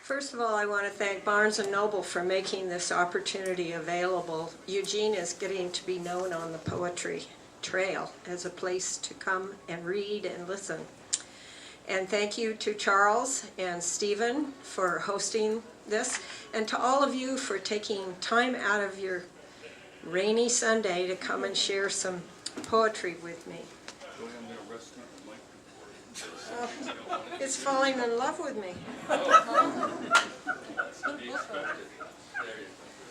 First of all, I want to thank Barnes Noble for making this opportunity available. Eugene is getting to be known on the poetry trail as a place to come and read and listen. And thank you to Charles and Stephen for hosting this, and to all of you for taking time out of your rainy Sunday to come and share some poetry with me. It's falling in love with me.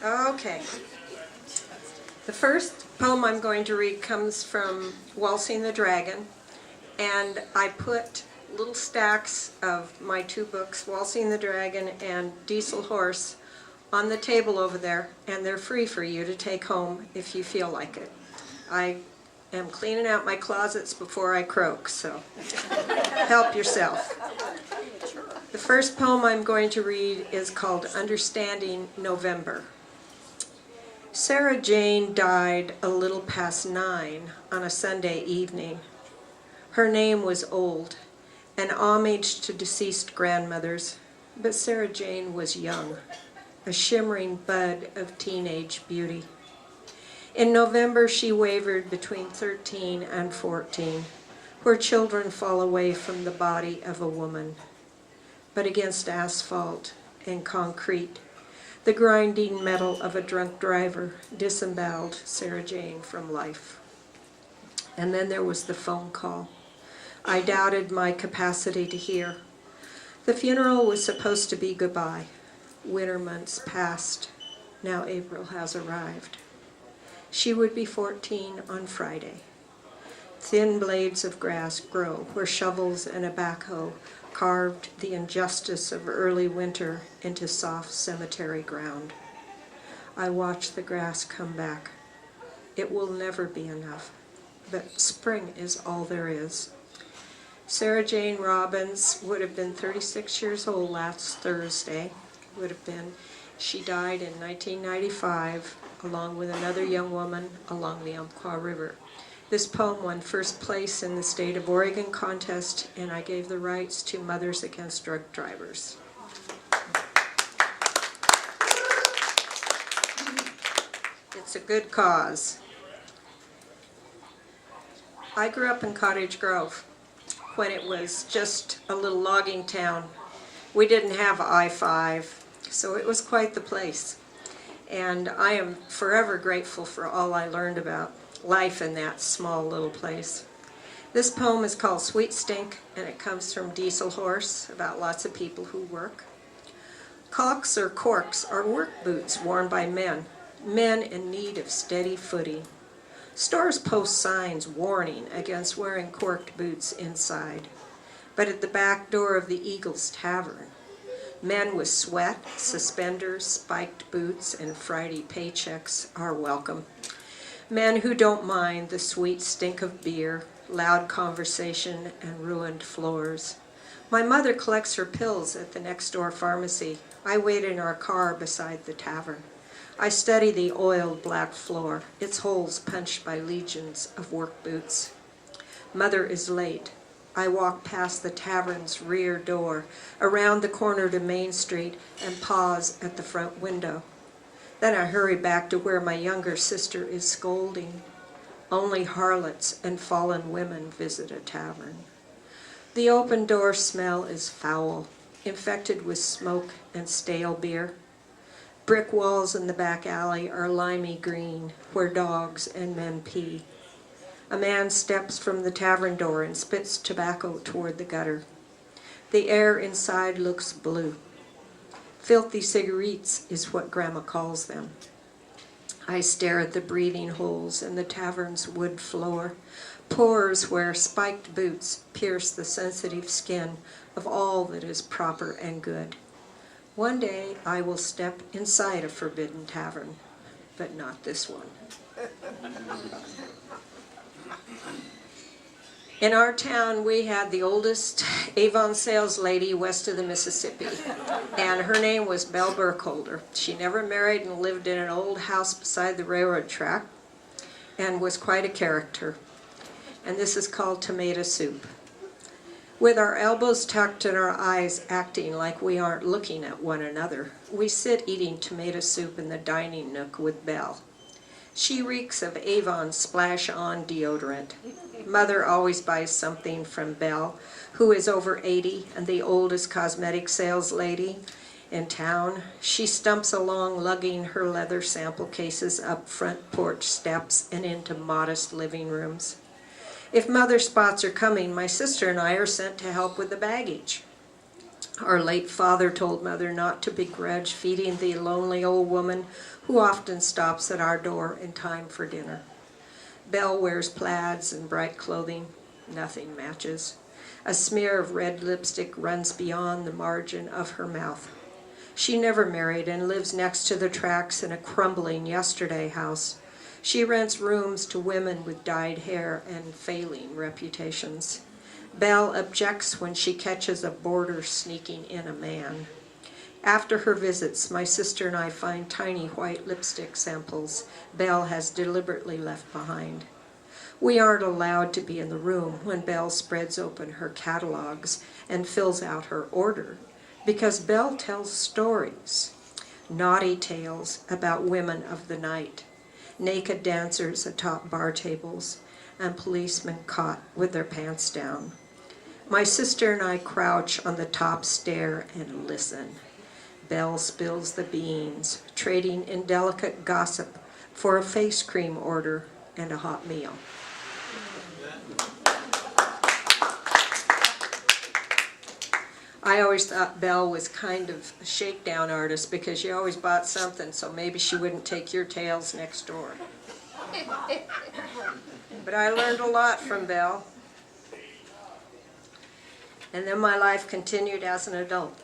Okay. The first poem I'm going to read comes from Waltzing the Dragon, and I put little stacks of my two books, Waltzing the Dragon and Diesel Horse, on the table over there, and they're free for you to take home if you feel like it. I am cleaning out my closets before I croak, so help yourself. The first poem I'm going to read is called Understanding November. Sarah Jane died a little past 9 on a Sunday evening. Her name was old, an homage to deceased grandmothers, but Sarah Jane was young, a shimmering bud of teenage beauty. In November, she wavered between 13 and 14, where children fall away from the body of a woman. But against asphalt and concrete, the grinding metal of a drunk driver disemboweled Sarah Jane from life. And then there was the phone call. I doubted my capacity to hear. The funeral was supposed to be goodbye. Winter months passed. Now April has arrived. She would be 14 on Friday. Thin blades of grass grow where shovels and a backhoe carved the injustice of early winter into soft cemetery ground. I watch the grass come back. It will never be enough, but spring is all there is. Sarah Jane Robbins would have been 36 years old last Thursday. She died in 1995 along with another young woman along the Umpqua River. This poem won first place in the State of Oregon contest, and I gave the rights to Mothers Against Drug Drivers. It's a good cause. I grew up in Cottage Grove when it was just a little logging town. We didn't have I-5, so it was quite the place. And I am forever grateful for all I learned about life in that small little place. This poem is called Sweet Stink, and it comes from Diesel Horse, about lots of people who work. Calks or corks are work boots worn by men in need of steady footing. Stores post signs warning against wearing corked boots inside. But at the back door of the Eagle's Tavern, men with sweat, suspenders, spiked boots, and Friday paychecks are welcome. Men who don't mind the sweet stink of beer, loud conversation, and ruined floors. My mother collects her pills at the next door pharmacy. I wait in our car beside the tavern. I study the oiled black floor, its holes punched by legions of work boots. Mother is late. I walk past the tavern's rear door, around the corner to Main Street, and pause at the front window. Then I hurry back to where my younger sister is scolding. Only harlots and fallen women visit a tavern. The open door smell is foul, infected with smoke and stale beer. Brick walls in the back alley are limey green, where dogs and men pee. A man steps from the tavern door and spits tobacco toward the gutter. The air inside looks blue. Filthy cigarettes is what Grandma calls them. I stare at the breathing holes in the tavern's wood floor, pores where spiked boots pierce the sensitive skin of all that is proper and good. One day I will step inside a forbidden tavern, but not this one. In our town, we had the oldest Avon sales lady west of the Mississippi, and her name was Belle Burkholder. She never married and lived in an old house beside the railroad track and was quite a character. And this is called Tomato Soup. With our elbows tucked and our eyes acting like we aren't looking at one another, we sit eating tomato soup in the dining nook with Belle. She reeks of Avon Splash-On deodorant. Mother always buys something from Belle, who is over 80 and the oldest cosmetic sales lady in town. She stumps along lugging her leather sample cases up front porch steps and into modest living rooms. If Mother spots her coming, my sister and I are sent to help with the baggage. Our late father told Mother not to begrudge feeding the lonely old woman who often stops at our door in time for dinner. Belle wears plaids and bright clothing. Nothing matches. A smear of red lipstick runs beyond the margin of her mouth. She never married and lives next to the tracks in a crumbling yesterday house. She rents rooms to women with dyed hair and failing reputations. Belle objects when she catches a boarder sneaking in a man. After her visits, my sister and I find tiny white lipstick samples Belle has deliberately left behind. We aren't allowed to be in the room when Belle spreads open her catalogs and fills out her order, because Belle tells stories, naughty tales about women of the night, naked dancers atop bar tables, and policemen caught with their pants down. My sister and I crouch on the top stair and listen. Belle spills the beans, trading indelicate gossip for a face cream order and a hot meal. I always thought Belle was kind of a shakedown artist because she always bought something, so maybe she wouldn't take your tales next door. But I learned a lot from Belle. And then my life continued as an adult.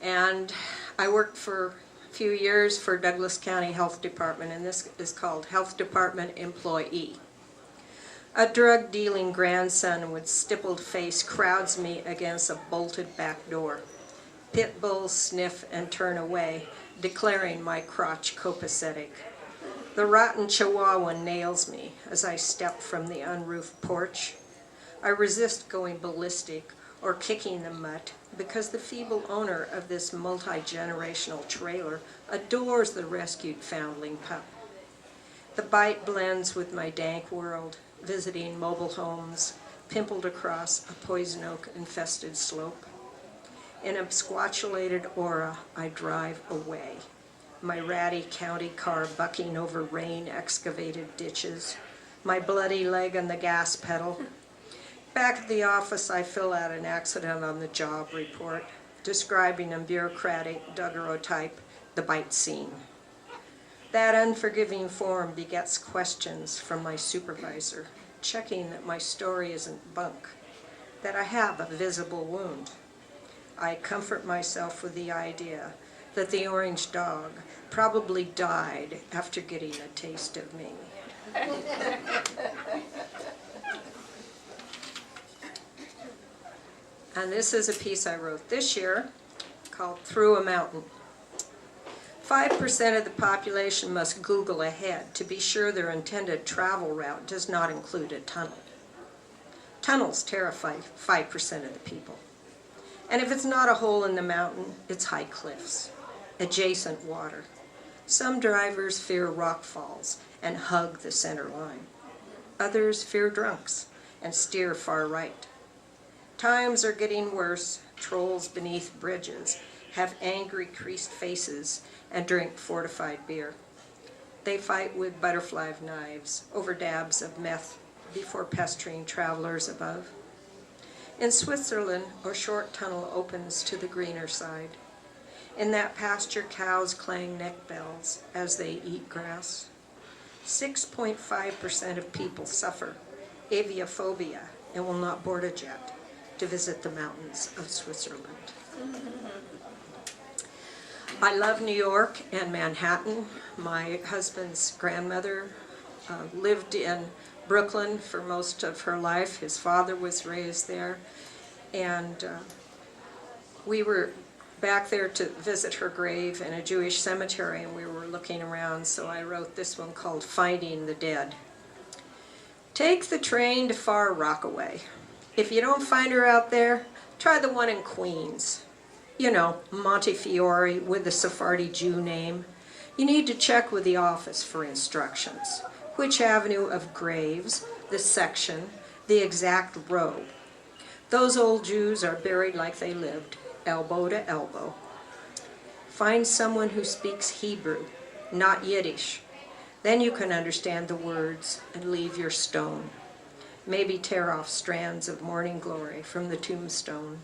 And I worked for a few years for Douglas County Health Department, and this is called Health Department Employee. A drug-dealing grandson with stippled face crowds me against a bolted back door. Pit bulls sniff and turn away, declaring my crotch copacetic. The rotten chihuahua nails me as I step from the unroofed porch. I resist going ballistic or kicking the mutt because the feeble owner of this multi-generational trailer adores the rescued foundling pup. The bite blends with my dank world, visiting mobile homes, pimpled across a poison oak-infested slope. In a squatulated aura, I drive away, my ratty county car bucking over rain-excavated ditches, my bloody leg on the gas pedal. Back at the office, I fill out an accident on the job report, describing in bureaucratic daguerreotype the bite scene. That unforgiving form begets questions from my supervisor, checking that my story isn't bunk, that I have a visible wound. I comfort myself with the idea that the orange dog probably died after getting a taste of me. And this is a piece I wrote this year called Through a Mountain. 5% of the population must Google ahead to be sure their intended travel route does not include a tunnel. Tunnels terrify 5% of the people. And if it's not a hole in the mountain, it's high cliffs, adjacent water. Some drivers fear rock falls and hug the center line. Others fear drunks and steer far right. Times are getting worse. Trolls beneath bridges have angry, creased faces and drink fortified beer. They fight with butterfly knives over dabs of meth before pestering travelers above. In Switzerland, a short tunnel opens to the greener side. In that pasture, cows clang neck bells as they eat grass. 6.5% of people suffer aviophobia and will not board a jet to visit the mountains of Switzerland. I love New York and Manhattan. My husband's grandmother lived in Brooklyn for most of her life. His father was raised there. And we were back there to visit her grave in a Jewish cemetery, and we were looking around, so I wrote this one called Finding the Dead. Take the train to Far Rockaway. If you don't find her out there, try the one in Queens. You know, Montefiore with the Sephardi Jew name. You need to check with the office for instructions. Which avenue of graves, the section, the exact row. Those old Jews are buried like they lived, elbow to elbow. Find someone who speaks Hebrew, not Yiddish. Then you can understand the words and leave your stone. Maybe tear off strands of morning glory from the tombstone.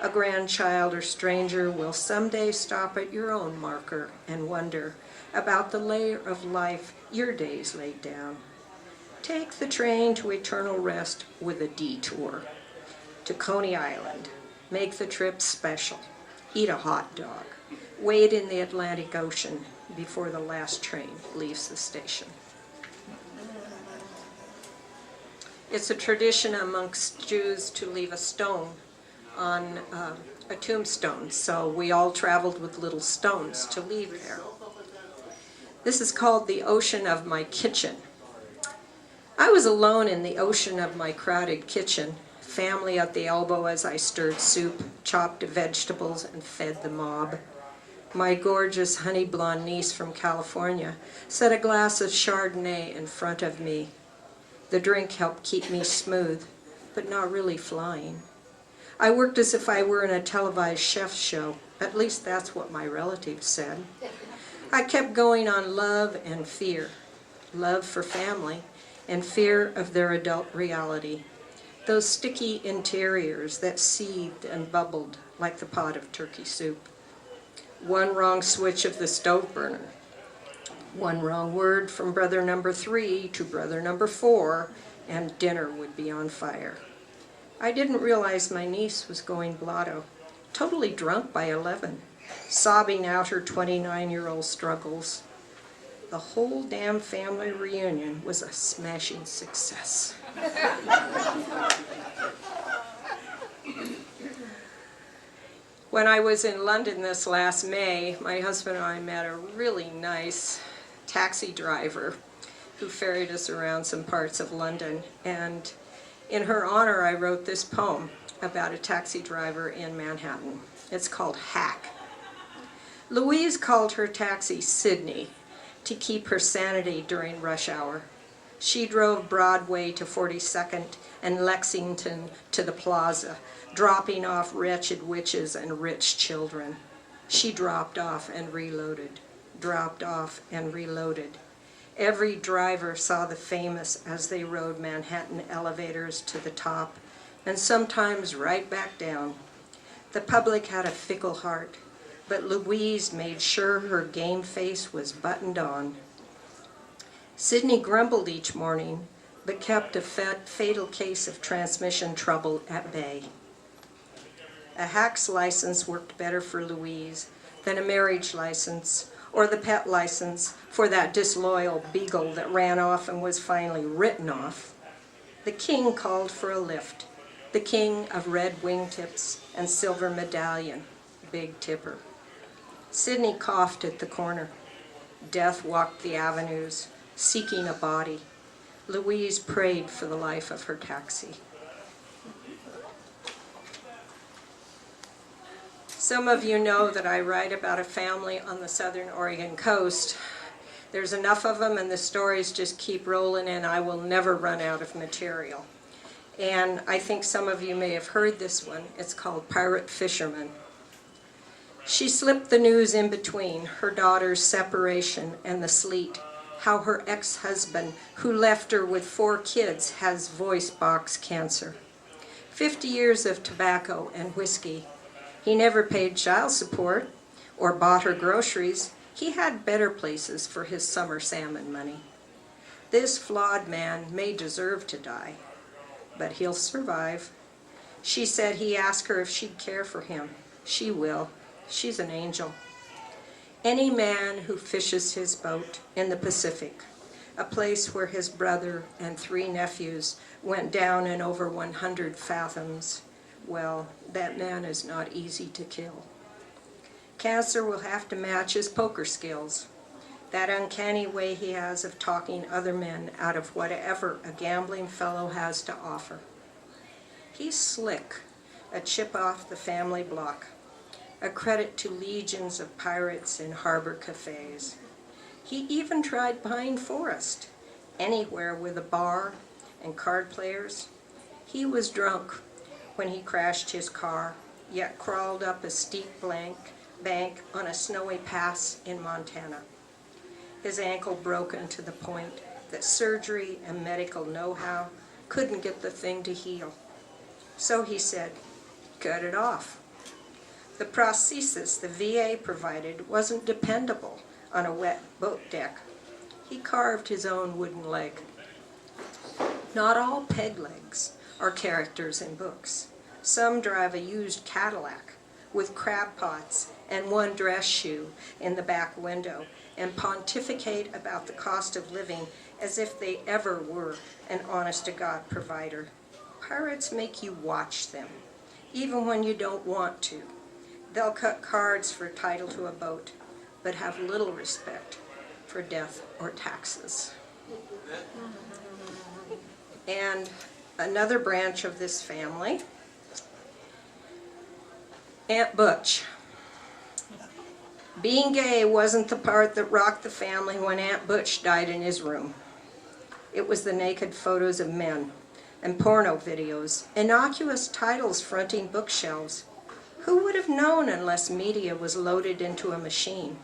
A grandchild or stranger will someday stop at your own marker and wonder about the layer of life your days laid down. Take the train to eternal rest with a detour to Coney Island. Make the trip special. Eat a hot dog. Wade in the Atlantic Ocean before the last train leaves the station. It's a tradition amongst Jews to leave a stone on a tombstone, so we all traveled with little stones to leave there. This is called the ocean of my kitchen. I was alone in the ocean of my crowded kitchen, family at the elbow as I stirred soup, chopped vegetables, and fed the mob. My gorgeous honey blonde niece from California set a glass of Chardonnay in front of me. The drink helped keep me smooth, but not really flying. I worked as if I were in a televised chef show. At least that's what my relatives said. I kept going on love and fear. Love for family and fear of their adult reality. Those sticky interiors that seethed and bubbled like the pot of turkey soup. One wrong switch of the stove burner. One wrong word from brother number 3 to brother number 4, and dinner would be on fire. I didn't realize my niece was going blotto, totally drunk by 11, sobbing out her 29-year-old struggles. The whole damn family reunion was a smashing success. When I was in London this last May, my husband and I met a really nice taxi driver who ferried us around some parts of London. And in her honor, I wrote this poem about a taxi driver in Manhattan. It's called Hack. Louise called her taxi Sydney to keep her sanity during rush hour. She drove Broadway to 42nd and Lexington to the Plaza, dropping off wretched witches and rich children. She dropped off and reloaded, dropped off and reloaded. Every driver saw the famous as they rode Manhattan elevators to the top and sometimes right back down. The public had a fickle heart, but Louise made sure her game face was buttoned on. Sydney grumbled each morning, but kept a fatal case of transmission trouble at bay. A hack's license worked better for Louise than a marriage license or the pet license for that disloyal beagle that ran off and was finally written off. The king called for a lift, the king of red wingtips and silver medallion, Big Tipper. Sydney coughed at the corner. Death walked the avenues, seeking a body. Louise prayed for the life of her taxi. Some of you know that I write about a family on the southern Oregon coast. There's enough of them and the stories just keep rolling and I will never run out of material. And I think some of you may have heard this one. It's called Pirate Fisherman. She slipped the news in between her daughter's separation and the sleet, how her ex-husband, who left her with 4 kids, has voice box cancer. 50 years of tobacco and whiskey. He never paid child support or bought her groceries. He had better places for his summer salmon money. This flawed man may deserve to die, but he'll survive. She said he asked her if she'd care for him. She will. She's an angel. Any man who fishes his boat in the Pacific, a place where his brother and 3 nephews went down in over 100 fathoms, well, that man is not easy to kill. Cancer will have to match his poker skills, that uncanny way he has of talking other men out of whatever a gambling fellow has to offer. He's slick, a chip off the family block, a credit to legions of pirates in harbor cafes. He even tried Pine Forest, anywhere with a bar and card players. He was drunk when he crashed his car, yet crawled up a steep bank on a snowy pass in Montana. His ankle broken to the point that surgery and medical know-how couldn't get the thing to heal. So he said, cut it off. The prosthesis the VA provided wasn't dependable on a wet boat deck. He carved his own wooden leg. Not all peg legs are characters in books. Some drive a used Cadillac with crab pots and one dress shoe in the back window and pontificate about the cost of living as if they ever were an honest-to-God provider. Pirates make you watch them, even when you don't want to. They'll cut cards for title to a boat, but have little respect for death or taxes. And another branch of this family, Aunt Butch. Being gay wasn't the part that rocked the family when Aunt Butch died in his room. It was the naked photos of men and porno videos, innocuous titles fronting bookshelves. Who would have known unless media was loaded into a machine?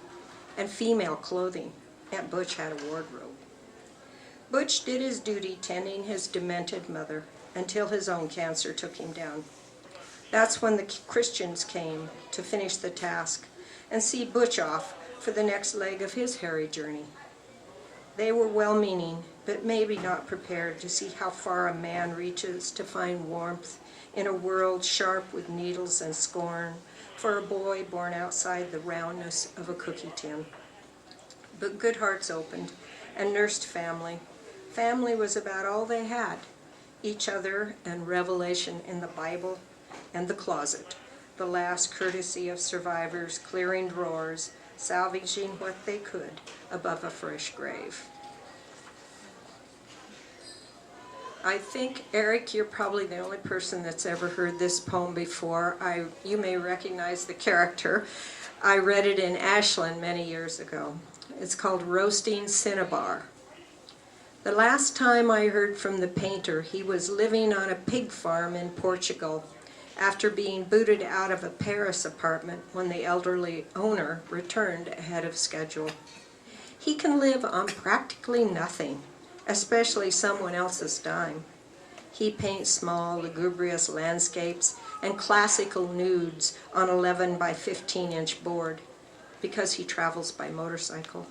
And female clothing. Aunt Butch had a wardrobe. Butch did his duty tending his demented mother until his own cancer took him down. That's when the Christians came to finish the task and see Butch off for the next leg of his hairy journey. They were well-meaning, but maybe not prepared to see how far a man reaches to find warmth in a world sharp with needles and scorn for a boy born outside the roundness of a cookie tin. But good hearts opened and nursed family. Family was about all they had, each other and revelation in the Bible and the closet, the last courtesy of survivors clearing drawers, salvaging what they could above a fresh grave. I think, Eric, you're probably the only person that's ever heard this poem before. You may recognize the character. I read it in Ashland many years ago. It's called Roasting Cinnabar. The last time I heard from the painter, he was living on a pig farm in Portugal after being booted out of a Paris apartment when the elderly owner returned ahead of schedule. He can live on practically nothing, especially someone else's dime. He paints small, lugubrious landscapes and classical nudes on 11 by 15-inch board because he travels by motorcycle.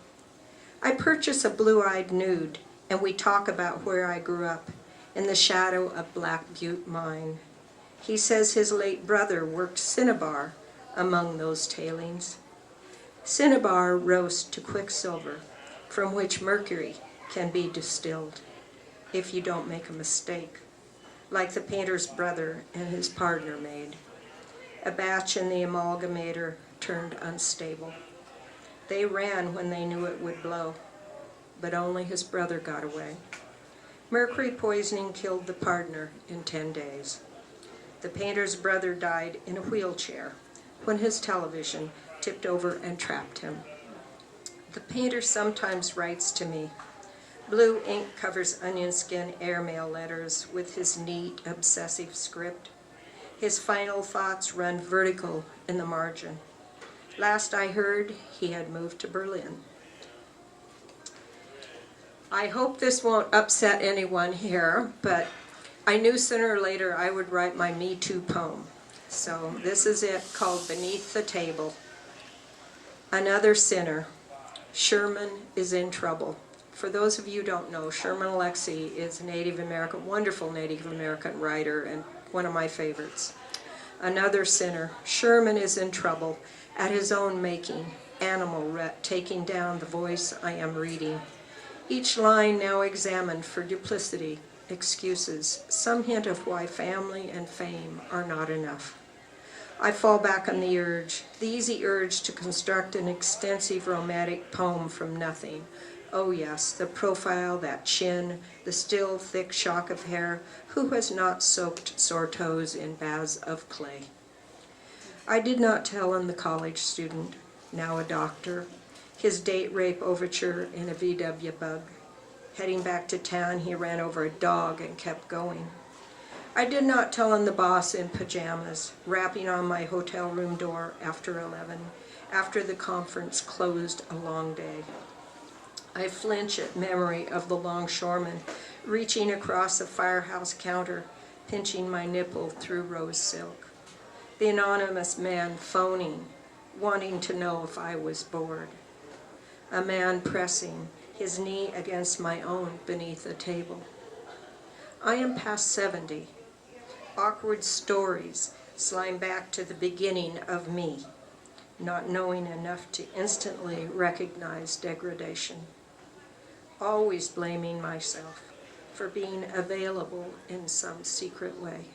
I purchase a blue-eyed nude and we talk about where I grew up, in the shadow of Black Butte Mine. He says his late brother worked cinnabar among those tailings. Cinnabar roasts to quicksilver, from which mercury can be distilled, if you don't make a mistake, like the painter's brother and his partner made. A batch in the amalgamator turned unstable. They ran when they knew it would blow, but only his brother got away. Mercury poisoning killed the partner in 10 days. The painter's brother died in a wheelchair when his television tipped over and trapped him. The painter sometimes writes to me. Blue ink covers onion skin airmail letters with his neat, obsessive script. His final thoughts run vertical in the margin. Last I heard, he had moved to Berlin. I hope this won't upset anyone here, but I knew sooner or later I would write my Me Too poem. So this is it, called Beneath the Table. Another sinner. Sherman is in trouble. For those of you who don't know, Sherman Alexie is a Native American, wonderful Native American writer and one of my favorites. Another sinner. Sherman is in trouble at his own making, animal taking down the voice I am reading. Each line now examined for duplicity, excuses, some hint of why family and fame are not enough. I fall back on the easy urge to construct an extensive romantic poem from nothing, Oh yes, the profile, that chin, the still thick shock of hair. Who has not soaked sore toes in baths of clay? I did not tell him, the college student, now a doctor, his date rape overture in a VW bug. Heading back to town, he ran over a dog and kept going. I did not tell him, the boss in pajamas, rapping on my hotel room door after 11, after the conference closed a long day. I flinch at memory of the longshoreman reaching across a firehouse counter, pinching my nipple through rose silk. The anonymous man phoning, wanting to know if I was bored. A man pressing his knee against my own beneath a table. I am past 70. Awkward stories slime back to the beginning of me, not knowing enough to instantly recognize degradation. Always blaming myself for being available in some secret way.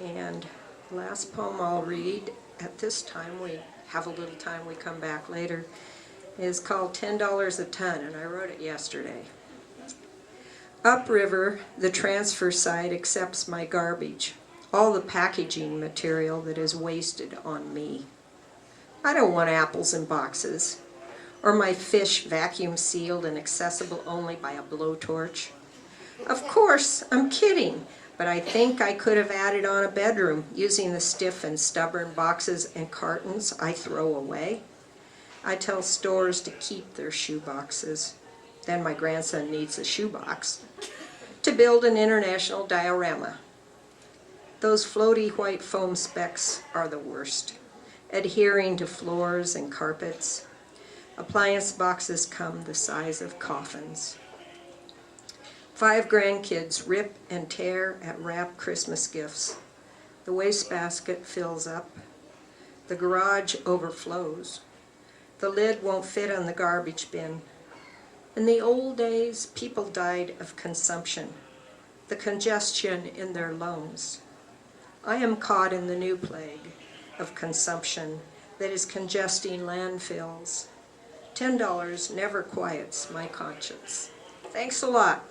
And last poem I'll read at this time, we have a little time, we come back later, is called $10 a Ton, and I wrote it yesterday. Upriver, the transfer site accepts my garbage, all the packaging material that is wasted on me. I don't want apples in boxes, or my fish vacuum sealed and accessible only by a blowtorch. Of course, I'm kidding, but I think I could have added on a bedroom using the stiff and stubborn boxes and cartons I throw away. I tell stores to keep their shoe boxes. Then my grandson needs a shoebox to build an international diorama. Those floaty white foam specks are the worst, adhering to floors and carpets. Appliance boxes come the size of coffins. 5 grandkids rip and tear at wrapped Christmas gifts. The wastebasket fills up. The garage overflows. The lid won't fit on the garbage bin. In the old days, people died of consumption, the congestion in their lungs. I am caught in the new plague of consumption that is congesting landfills. $10 never quiets my conscience. Thanks a lot.